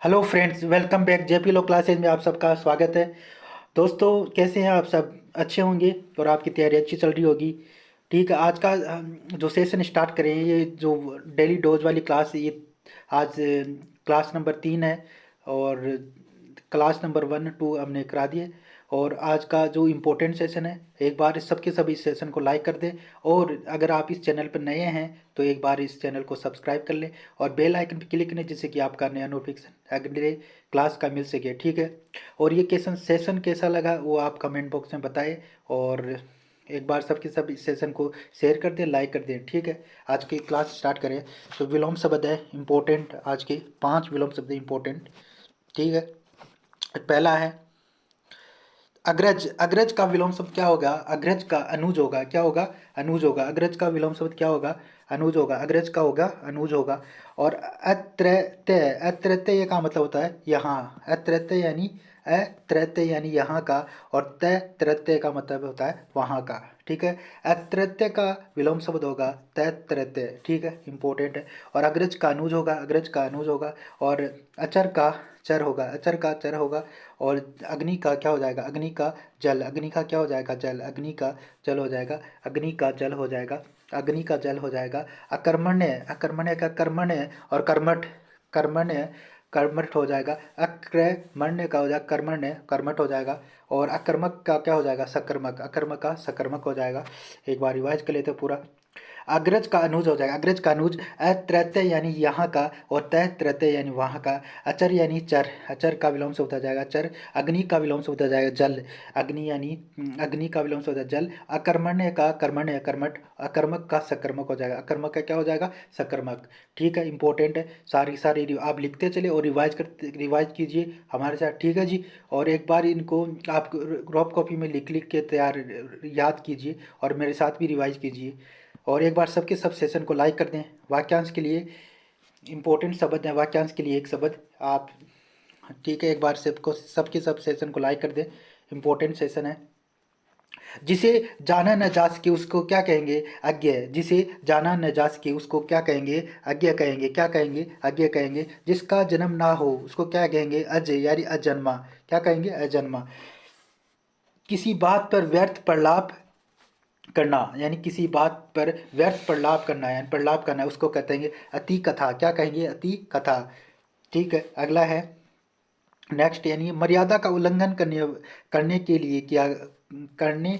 Hello friends, welcome back JP law classes में आप सबका स्वागत है। दोस्तों, कैसे हैं आप सब? अच्छे होंगे और आपकी तैयारी अच्छी चल रही होगी। ठीक है, आज का जो सेशन स्टार्ट करें, ये जो डेली डोज वाली क्लास है, ये आज क्लास नंबर 3 है। और क्लास नंबर 1 2 हमने करा दिए। और आज का जो इम्पोर्टेंट सेशन है, एक बार इस सबके सब इस सेशन को लाइक कर दें। और अगर आप इस चैनल पर नए हैं तो एक बार इस चैनल को सब्सक्राइब कर लें और बेल आइकन पर क्लिक करें, जिससे कि आपका नया नोटिफिकेशन अगले क्लास का मिल सके। ठीक है। और ये कैसन सेशन कैसा लगा वो आप कमेंट बॉक्स में बताएं। और एक बार सबके सब इस सेशन को शेयर कर दें, लाइक कर दें। ठीक है, आज की क्लास स्टार्ट करें। तो विलोम शब्द है इम्पोर्टेंट, आज के 5 विलोम शब्द इम्पोर्टेंट। ठीक है। पहला है अग्रज। अग्रज का विलोम शब्द क्या होगा? अग्रज का अनुज होगा। क्या होगा? अनुज होगा। अग्रज का विलोम शब्द क्या होगा? अनुज होगा। अग्रज का होगा अनुज होगा। और अत्रत्य। अत्रत्य का मतलब होता है यहाँ। अत्रत्य यानी अत्रत्य यानी यहाँ का। और तैत्रत्य का मतलब होता है वहाँ का। ठीक है। अत्रत्य का विलोम शब्द होगा तैत्रत्य। ठीक है, इंपॉर्टेंट है। और अग्रज का अनुज होगा। अग्रज का अनुज होगा। और अचर का चर होगा। अचर का चर होगा। और अग्नि का क्या हो जाएगा? अग्नि का जल। अग्नि का क्या हो जाएगा? जल। अग्नि का जल हो जाएगा। अग्नि का जल हो जाएगा। अग्नि का जल हो जाएगा। अकर्मण्य। अकर्मण्य का कर्मण्य और कर्मठ। कर्मण्य कर्मठ हो जाएगा। अक्रमण्य का हो जाएगा कर्मण्य, कर्मठ हो जाएगा। और अकर्मक का क्या हो जाएगा? सकर्मक। अकर्मक का सकर्मक हो जाएगा। एक बार रिवाइज कर लेते हैं पूरा। अग्रज का अनुज हो जाएगा। अग्रज का अनुज अत्रत्य यानी यहाँ का। और तैत्रत्य यानी वहाँ का। अचर यानी चर। अचर का विलोम से होता जाएगा चर। अग्नि का विलोम से होता जाएगा जल। अग्नि यानी अग्नि का विलोम से होता है जल। अकर्मण्य का कर्मण्य कर्मठ। अकर्मक का सकर्मक हो जाएगा। अकर्मक का क्या हो जाएगा? सकर्मक। ठीक है, इंपॉर्टेंट है। सारी सारी आप लिखते चले और रिवाइज कीजिए हमारे साथ। ठीक है जी। और एक बार इनको आप रफ कॉपी में लिख लिख के तैयार याद कीजिए और मेरे साथ भी रिवाइज कीजिए। और एक बार सबके सब सेशन को लाइक कर दें। वाक्यांश के लिए इंपॉर्टेंट शब्द है, वाक्यांश के लिए एक शब्द आप। ठीक है, एक बार सबको सबके सब सेशन को लाइक कर दें। इंपॉर्टेंट सेशन है। जिसे जाना न जा सके उसको क्या कहेंगे? अज्ञ। जिसे जाना न जा सके उसको क्या कहेंगे? अज्ञ कहेंगे। क्या कहेंगे? अज्ञ कहेंगे। जिसका जन्म ना हो उसको क्या कहेंगे? अज यानी अजन्मा। क्या कहेंगे? अजन्मा। किसी बात पर व्यर्थ प्रलाप करना, यानी किसी बात पर व्यर्थ प्रलाप करना, यानी प्रलाप करना, उसको कहते हैं अति कथा। क्या कहेंगे? अति कथा। ठीक है, अगला है नेक्स्ट, यानी मर्यादा का उल्लंघन करने करने के लिए किया करने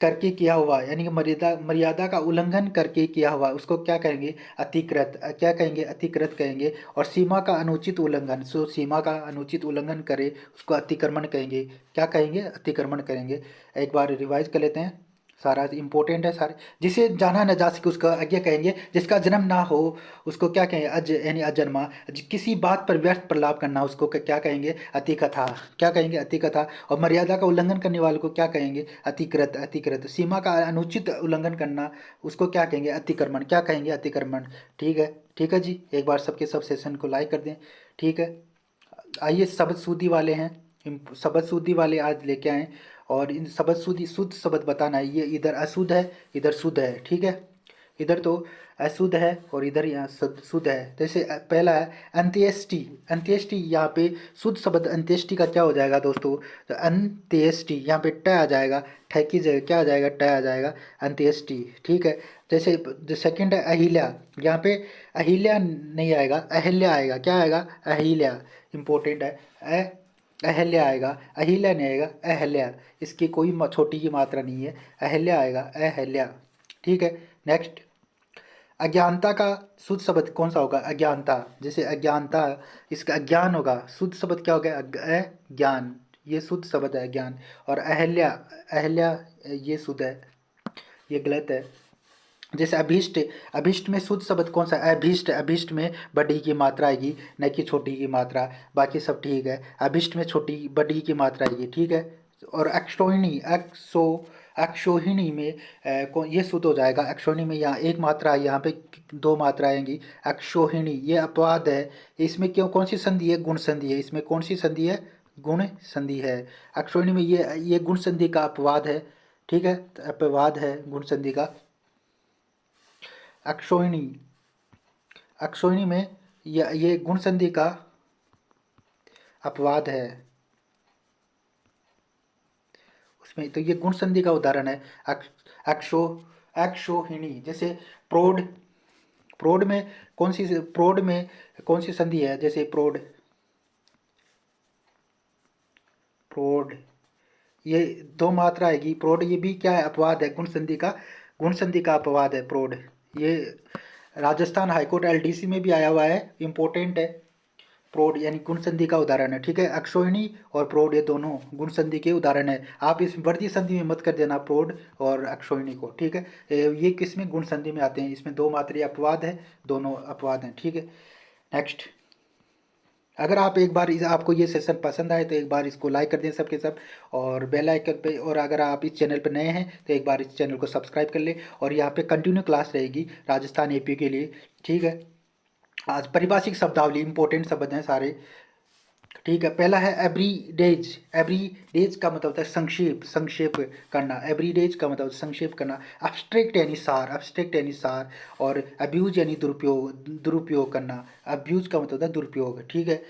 करके किया हुआ, यानी कि मर्यादा मर्यादा का उल्लंघन करके किया हुआ उसको क्या कहेंगे? अतिक्रत। क्या कहेंगे? अतिक्रत कहेंगे। और सीमा का अनुचित उल्लंघन, सो सीमा का अनुचित उल्लंघन करे उसको अतिक्रमण कहेंगे। क्या कहेंगे? अतिक्रमण करेंगे। एक बार रिवाइज कर लेते हैं। सारा इंपॉर्टेंट है सारे। जिसे जाना न जा सके उसको अज्ञा कहेंगे। जिसका जन्म ना हो उसको क्या कहेंगे? अज यानी अजन्मा। किसी बात पर व्यर्थ प्रलाप करना उसको क्या कहेंगे? अतिकथा। क्या कहेंगे? अतिकथा। और मर्यादा का उल्लंघन करने वाले को क्या कहेंगे? अतिक्रत। अतिक्रत। सीमा का अनुचित उल्लंघन करना उसको क्या कहेंगे? अतिक्रमण। क्या कहेंगे? अतिक्रमण। ठीक है। ठीक है जी, एक बार सबके सब सेशन को लाइक कर दें। ठीक है। आइए शब्द सूदी वाले हैं। शब्द सूदी वाले आज लेके आए। और इन शब्द सूदी शुद्ध शब्द बताना है। ये इधर अशुद्ध है, इधर शुद्ध है। ठीक है। इधर तो अशुद्ध है और इधर यहाँ शुद्ध है। जैसे पहला है अंत्येष्टि। अंत्येष्टि, यहाँ पे शुद्ध शब्द अंत्येष्टि का क्या हो जाएगा दोस्तों? तो अंत्येष्टि, यहाँ पे ट आ जाएगा। ठ की जगह क्या आ जाएगा? ट आ जाएगा। अंत्येष्टि। ठीक है। जैसे जो सेकंड है अहिल्या, यहाँ पे अहिल्या नहीं आएगा, अहिल्या आएगा। क्या आएगा? अहिल्या। इंपॉर्टेंट है। अहिल्या आएगा, अहिल्या नहीं आएगा, अहिल्या। इसकी कोई छोटी की मात्रा नहीं है। अहिल्या आएगा, अहिल्या। ठीक है। नेक्स्ट, अज्ञानता का शुद्ध शब्द कौन सा होगा? अज्ञानता। जैसे अज्ञानता, इसका अज्ञान होगा। शुद्ध शब्द क्या होगा? अज्ञान। ये शुद्ध शब्द है अज्ञान। और अहिल्या, अहिल्या ये शुद्ध है, ये गलत है। जैसे अभीष्ट। अभीष्ट में शुद्ध शब्द कौन सा? अभीष्ट। अभीष्ट में बड़ी की मात्रा आएगी, न कि छोटी की मात्रा। बाकी सब ठीक है। अभीष्ट में छोटी बड़ी की मात्रा आएगी। ठीक है। और अक्षोहिणी, अक्षोहिणी में ये शुद्ध हो जाएगा। अक्षोहिणी में यहाँ एक मात्रा है, यहाँ पे दो मात्रा आएंगी। अक्षोहिणी ये अपवाद है। इसमें क्यों? कौन सी संधि है? गुण संधि है। इसमें कौन सी संधि है? गुण संधि है। अक्षोहिणी में ये गुण संधि का अपवाद है। ठीक है, तो अपवाद है गुण संधि का। अक्षोहिणी, अक्षोहिणी में ये गुण संधि का अपवाद है उसमें, तो ये गुण संधि का उदाहरण है। अक्षो अक्षोहिणी, जैसे प्रोड, प्रोड में प्रोड में कौन सी संधि है, जैसे प्रोड, प्रोड, ये दो मात्रा आएगी प्रोड, ये भी क्या है, अपवाद है, गुण संधि का, गुण संधि का अपवाद है प्रोड। ये राजस्थान हाईकोर्ट एलडीसी में भी आया हुआ है, इंपॉर्टेंट है। प्रोड यानी गुण संधि का उदाहरण है, ठीक है। अक्षोहिणी और प्रोड ये दोनों गुण संधि के उदाहरण है। आप इस वर्ती संधि में मत कर देना प्रोड और अक्षोहिणी को, ठीक है। ये किस में गुण संधि में आते हैं, इसमें दो मात्रा अपवाद है, दोनों अपवाद हैं, ठीक है। नेक्स्ट, अगर आप एक बार आपको ये सेशन पसंद आए तो एक बार इसको लाइक कर दें सबके सब, और बेल आइकन पे, और अगर आप इस चैनल पर नए हैं तो एक बार इस चैनल को सब्सक्राइब कर लें। और यहाँ पे कंटिन्यू क्लास रहेगी राजस्थान एपी के लिए, ठीक है। आज परिभाषिक शब्दावली, इंपॉर्टेंट शब्द हैं सारे, ठीक है। पहला है एवरीडेज, एवरीडेज का मतलब होता है संक्षेप, संक्षेप करना, एवरीडेज का मतलब संक्षेप करना। अब्स्ट्रैक्ट यानी सार, अब्स्ट्रैक्ट यानी सार। और अब्यूज यानी दुरुपयोग, दुरुपयोग करना, अब्यूज का मतलब होता है दुरुपयोग, ठीक है।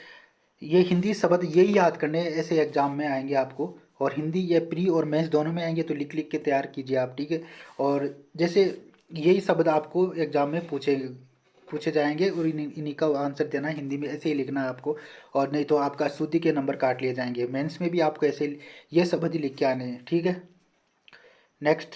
ये हिंदी शब्द यही याद करने, ऐसे एग्जाम में आएंगे आपको, और हिंदी या प्री और मेंस दोनों में आएंगे, तो लिख लिख के तैयार कीजिए आप, ठीक है। और जैसे यही शब्द आपको एग्जाम में पूछे जाएंगे, और इन्हीं का आंसर देना है हिंदी में, ऐसे ही लिखना है आपको, और नहीं तो आपका शुद्धि के नंबर काट लिए जाएंगे। मेंस में भी आपको ऐसे ये शब्द ही लिख के आने हैं, ठीक है। नेक्स्ट,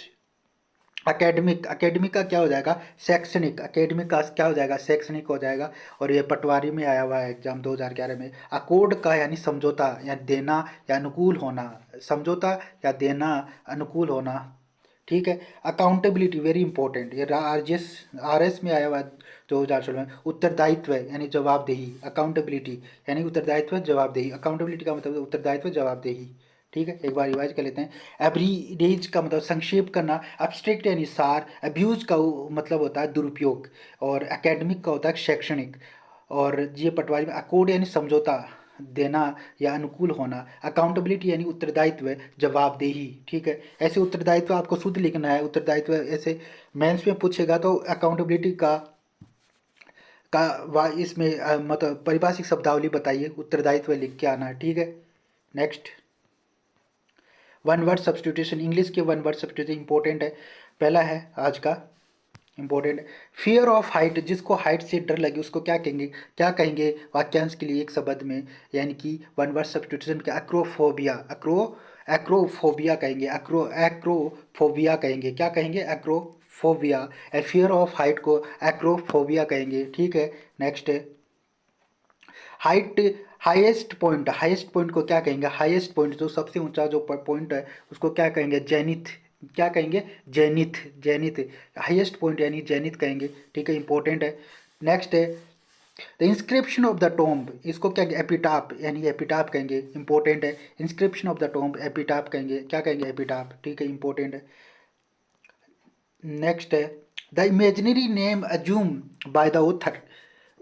एकेडमिक, एकेडमिक का क्या हो जाएगा, शैक्षणिक, एकेडमिक का क्या हो जाएगा, शैक्षणिक हो जाएगा। और ये पटवारी में आया हुआ है एग्जाम 2011 में। अकॉर्ड का यानी समझौता या देना या अनुकूल होना, समझौता या देना, अनुकूल होना, ठीक है। अकाउंटेबिलिटी वेरी इंपॉर्टेंट, ये आर एस में आया हुआ है 2016 में। उत्तरदायित्व यानी जवाबदेही, अकाउंटेबिलिटी यानी उत्तरदायित्व जवाबदेही, अकाउंटेबिलिटी का मतलब उत्तरदायित्व जवाबदेही, ठीक है। एक बार रिवाइज कर लेते हैं। एवरीडेज का मतलब संक्षेप करना, एब्स्ट्रैक्ट यानी सार, अब्यूज का मतलब होता है दुरुपयोग, और एकेडमिक का होता है शैक्षणिक। और ये पटवारी में अकॉर्ड यानी समझौता, देना या अनुकूल होना, अकाउंटेबिलिटी यानी उत्तरदायित्व जवाबदेही, ठीक है। ऐसे उत्तरदायित्व आपको शुद्ध लिखना है, उत्तरदायित्व ऐसे मेंस में पूछेगा तो अकाउंटेबिलिटी का इसमें मतलब परिभाषिक शब्दावली बताइए, उत्तरदायित्व लिख के आना है, ठीक है। Next, one word substitution, English के वन वर्ड सब्सटीट्यूशन इंपॉर्टेंट है। पहला है आज का इंपॉर्टेंट, फियर ऑफ हाइट, जिसको हाइट से डर लगे उसको क्या कहेंगे, क्या कहेंगे वाक्यांश के लिए एक शब्द में, यानी कि वन वर्ड सब्सटीट्यूशन के एक्रोफोबिया, एक्रोफोबिया कहेंगे, एक्रोफोबिया कहेंगे, क्या कहेंगे, एक्रोफोबिया। फियर ऑफ हाइट को एक्रोफोबिया कहेंगे, ठीक है। नेक्स्ट है हाइट, हाईएस्ट पॉइंट को क्या कहेंगे, हाईएस्ट पॉइंट जो सबसे ऊंचा जो पॉइंट है उसको क्या कहेंगे, जेनिथ, क्या कहेंगे, जेनिथ, जेनिथ, हाईएस्ट पॉइंट यानी जेनिथ कहेंगे, ठीक है, इंपॉर्टेंट है। नेक्स्ट है the inscription of the tomb, इसको क्या, एपिटाप यानी एपिटाप कहेंगे, इंपॉर्टेंट है। इंस्क्रिप्शन ऑफ द टोम्ब एपिटाप कहेंगे, क्या कहेंगे, एपिटाप, ठीक है, इंपॉर्टेंट है। नेक्स्ट है the imaginary name assume bye the author,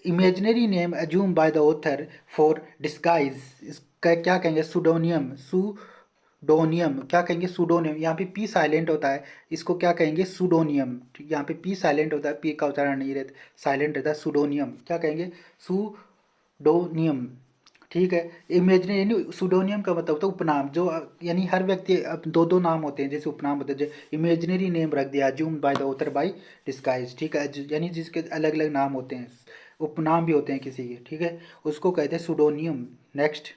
imaginary name assume bye the author for disguise, इसका क्या कहेंगे, सुडोनियम, सुडोनियम, क्या कहेंगे, सुडोनियम, यहाँ पे पी साइलेंट होता है, इसको क्या कहेंगे, सुडोनियम, ठीक, यहाँ पे पी साइलेंट होता है, पी का उच्चारण नहीं रहता, साइलेंट रहता है, सुडोनियम, क्या कहेंगे, सुडोनियम, ठीक है। इमेजिनरी यानी सुडोनियम का मतलब होता है उपनाम, जो यानी हर व्यक्ति अब दो दो नाम होते हैं, जैसे उपनाम होते हैं, जैसे इमेजिनरी नेम रख दिया, assume bye the author bye disguise, ठीक है, यानी जिसके अलग अलग नाम होते हैं, उपनाम भी होते हैं किसी के, ठीक है, उसको कहते हैं सुडोनियम। नेक्स्ट,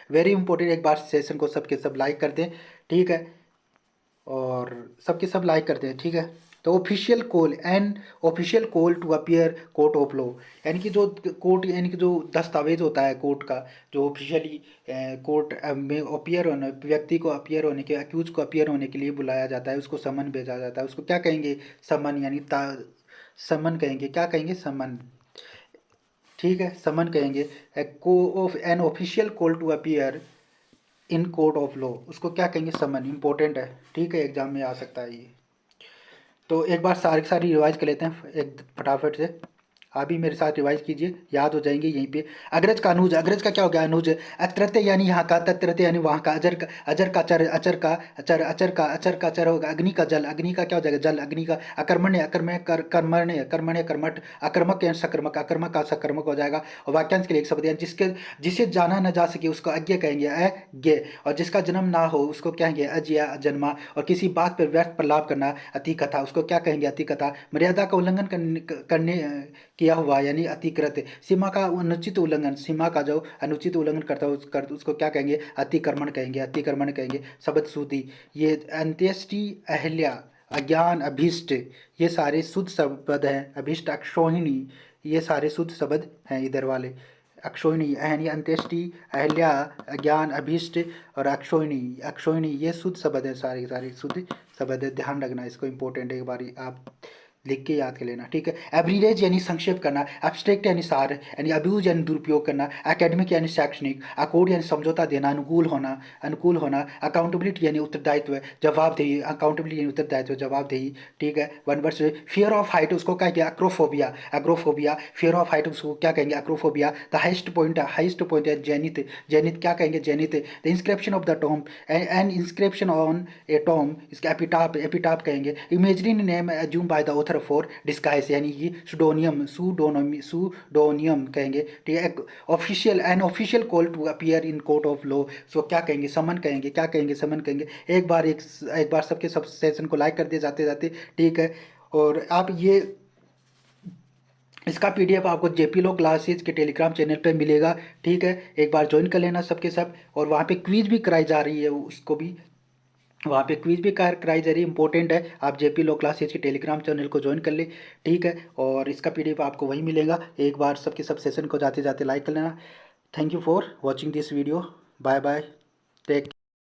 वेरी इंपॉर्टेंट, एक बार सेशन को सबके सब लाइक कर दें, ठीक है, और सबके सब लाइक कर दें, ठीक है। तो official call and official call to appear court of law, यानी कि जो कोर्ट, यानी कि जो दस्तावेज होता है कोर्ट का, जो ऑफिशियली कोर्ट में अपीयर होने, व्यक्ति को अपीयर होने के, अक्यूज को अपीयर होने के लिए बुलाया जाता है, उसको समन भेजा जाता है, उसको क्या कहेंगे, समन, यानी समन कहेंगे, क्या कहेंगे, समन, ठीक है, समन कहेंगे। को of an official call to appear in court of law, उसको क्या कहेंगे, समन, इंपॉर्टेंट है, ठीक है, एग्जाम में आ सकता है ये। तो एक बार सारी सारी रिवाइज कर लेते हैं एक फटाफट से। आप भी मेरे साथ रिवाइज कीजिए, याद हो जाएंगे यहीं पे। अग्रज का अनुज, अग्रज का क्या हो गया अनुज। अत्रत्य यानी यहाँ का, तत्रत्य यानी वहाँ का, अजर का अचर, अचर का अचर, अचर का अचर का अचर होगा। अग्नि का जल, अग्नि का क्या हो जाएगा जल। अग्नि का अकर्मण्य, अकर्मण्य कर्मण्य, कर्मण्य कर्मठ, अकर्मक या सकर्मक, अकर्मक का सकर्मक हो जाएगा। और वाक्यांश के लिए एक शब्द यानी जिसके जिसे जाना न जा सके उसको अज्ञ कहेंगे, अज्ञ। और जिसका जन्म ना हो उसको क्या कहेंगे अज या अजन्मा। और किसी बात पर व्यर्थ प्रलाप करना अति कथा, उसको क्या कहेंगे अति कथा। मर्यादा का उल्लंघन करने किया हुआ यानी अतिकृत। सीमा का अनुचित उल्लंघन, सीमा का जो अनुचित उल्लंघन करता है उसको क्या कहेंगे अतिक्रमण कहेंगे, अतिक्रमण कहेंगे। शब्द सूती, ये अंत्येष्टि, अहिल्या, अज्ञान, अभीष्ट, ये सारे शुद्ध शब्द हैं। अभीष्ट, अक्षोहिणी, ये सारे शुद्ध शब्द हैं इधर वाले। अक्षोहिणी यानी अंत्येष्टि, अहिल्या, अज्ञान, अभीष्ट और अक्षोहिणी, अक्षोहिणी ये शुद्ध शब्द हैं, सारे सारे शुद्ध शब्द है। ध्यान रखना इसको, इंपॉर्टेंट है, एक बार आप लिख के याद कर लेना, ठीक है। एब्रीडेज यानी संक्षेप करना, एब्स्ट्रैक्ट यानी सार यानी अब्यूज यानी दुरुपयोग करना, एकेडमिक यानी शैक्षणिक, अकोर्ड यानी समझौता देना, अनुकूल होना, अनुकूल होना, अकाउंटेबिलिटी यानी उत्तरदायित्व, जवाबदेही, अकाउंटेबिलिटी यानी उत्तरदायित्व जवाबदेही, ठीक है। One word, fear of height उसको क्या कहेंगे acrophobia, agoraphobia, fear of height उसको क्या कहेंगे अक्रोफोबिया। द हाइस्ट पॉइंट है जेनिथ, जेनिथ क्या कहेंगे zenith. The inscription of the tomb, an inscription on a tomb, इसका एपिटाप, एपिटाप कहेंगे। Imagery name assume by the author for disguise यानी कि सुडोनियम, सुडोनियम कहेंगे, ठीक है। Official, an official call to appear in court of law, सो क्या कहेंगे समन कहेंगे, क्या कहेंगे समन कहेंगे। एक बार सबके सब सेशन को लाइक कर दिए जाते जाते, ठीक है। और आप ये इसका पीडीएफ आपको जेपी लॉ क्लासेज के टेलीग्राम चैनल पे मिलेगा, ठीक है। एक बार ज्वाइन कर लेना सबके सब। और वहाँ पे क्विज भी कराई जा रही है, उसको भी वहाँ पे क्विज भी कराई जा रही है, इंपॉर्टेंट है। आप जेपी लॉ क्लासेज के टेलीग्राम चैनल को ज्वाइन कर ले, ठीक है। और इसका पीडीएफ आपको वहीं मिलेगा। एक बार सबके सब सेशन को जाते जाते लाइक कर लेना। Thank you for watching this video. Bye bye, take